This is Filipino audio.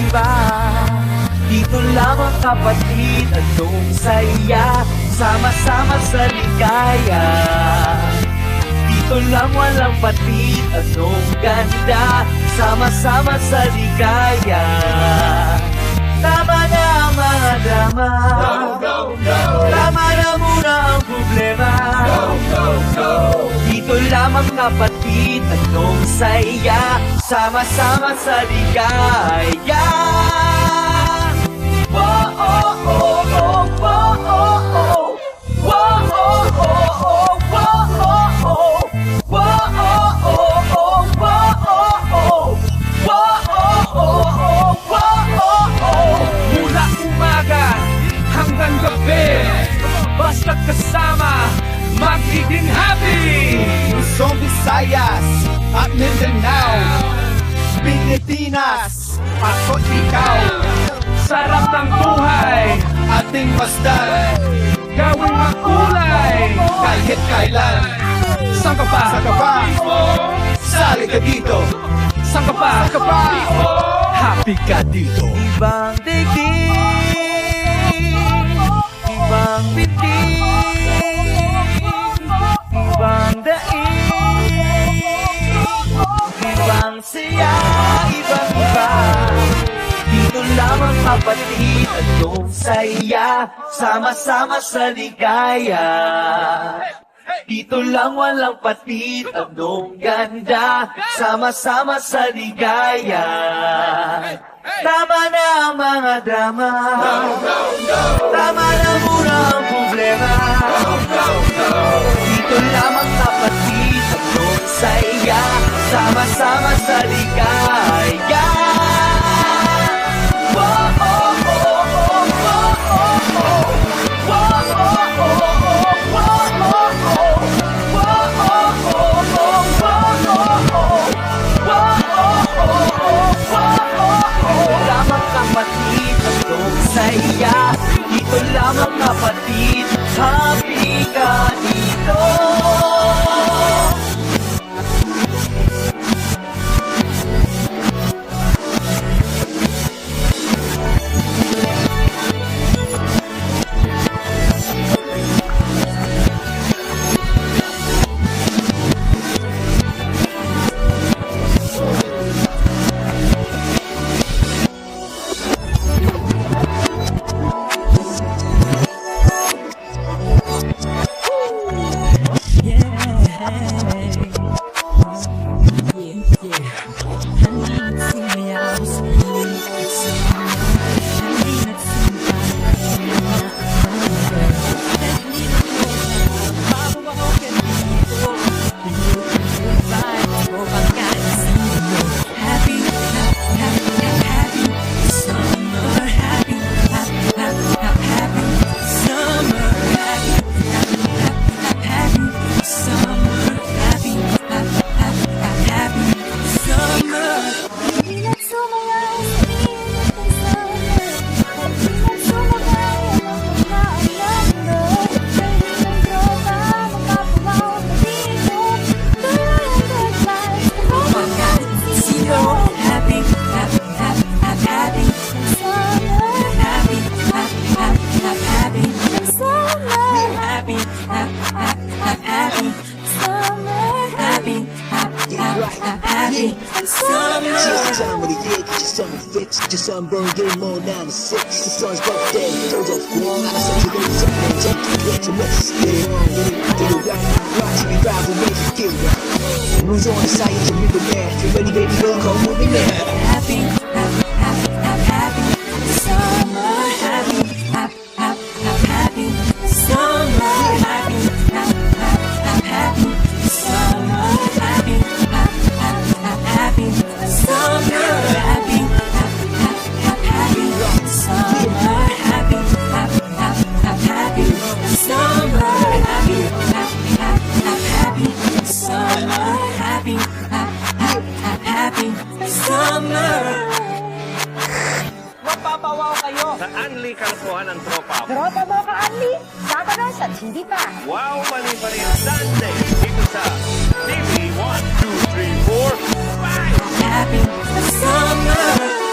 iba. Dito lamang kapatid, anong saya, sama-sama sa ligaya. Dito lang walang patid, anong ganda, sama-sama sa ligaya. Tama na ang mga drama, tama na muna ang problema. Dito lamang kapatid, anong saya, sama-sama sa ligaya. Whoa, oh, oh, oh, whoa, oh, oh. Whoa, oh, oh, oh, whoa, oh, oh. Whoa, oh, oh, oh, whoa, oh, oh. Whoa, oh, oh, oh, whoa, oh, oh. Mula umaga hanggang gabi, basta't kasama, magiging happy. Luzon, Visayas at Mindanao, Pilipinas, ako't ikaw. Sarap ng buhay, Ating masdan, gawing makulay. kahit kailan. Saan ka pa? Saan ka pa? Sali ka dito. Saan ka pa? Saan ka pa? Happy ka dito. Ibang daigdig, ibang bitig, ibang daig, ibang saya, ibang iba. Dito lamang kapatid, anong saya, sama-sama sa ligaya. Dito lang walang patid, anong ganda, sama-sama sa ligaya. Tama na ang mga drama, tama na muna ang problema. Dito lamang kapatid, anong saya, sama-sama sa ligaya. Whoa, oh, oh, oh, whoa, oh, oh. Whoa, oh, oh, oh, whoa, oh, oh. Whoa, oh, oh, oh, whoa, oh, oh. Whoa, oh, oh, oh, whoa, oh, oh. Lamang kapatid, anong saya. Dito lamang kapatid, happy ka dito. Just time of the year, get your summer fix. Get your sunburn, get them all down to 6. The sun's birthday, toes off wrong. I said you ready, something and take it, get your mess. Get it on, get it right. Watch me ride with me, get it right. Lose on the side, you can be man. You ready, baby girl, come with me now. Happy, happy, happy, happy summer. Happy, happy, happy, happy summer. Happy, happy, happy summer. Happy, happy, happy summer. Happy, happy, happy summer. Happy, happy, happy summer. Happy, happy, happy summer. Happy, happy summer. Mapapawaw kayo. Sa Anli Kalpuhan ng Tropa. Tropa mo ka, Anli. Sabado sa hindi pa. Wow, mali pa rin Sunday dito sa TV 1, 2, 3, 4, 5. Happy summer.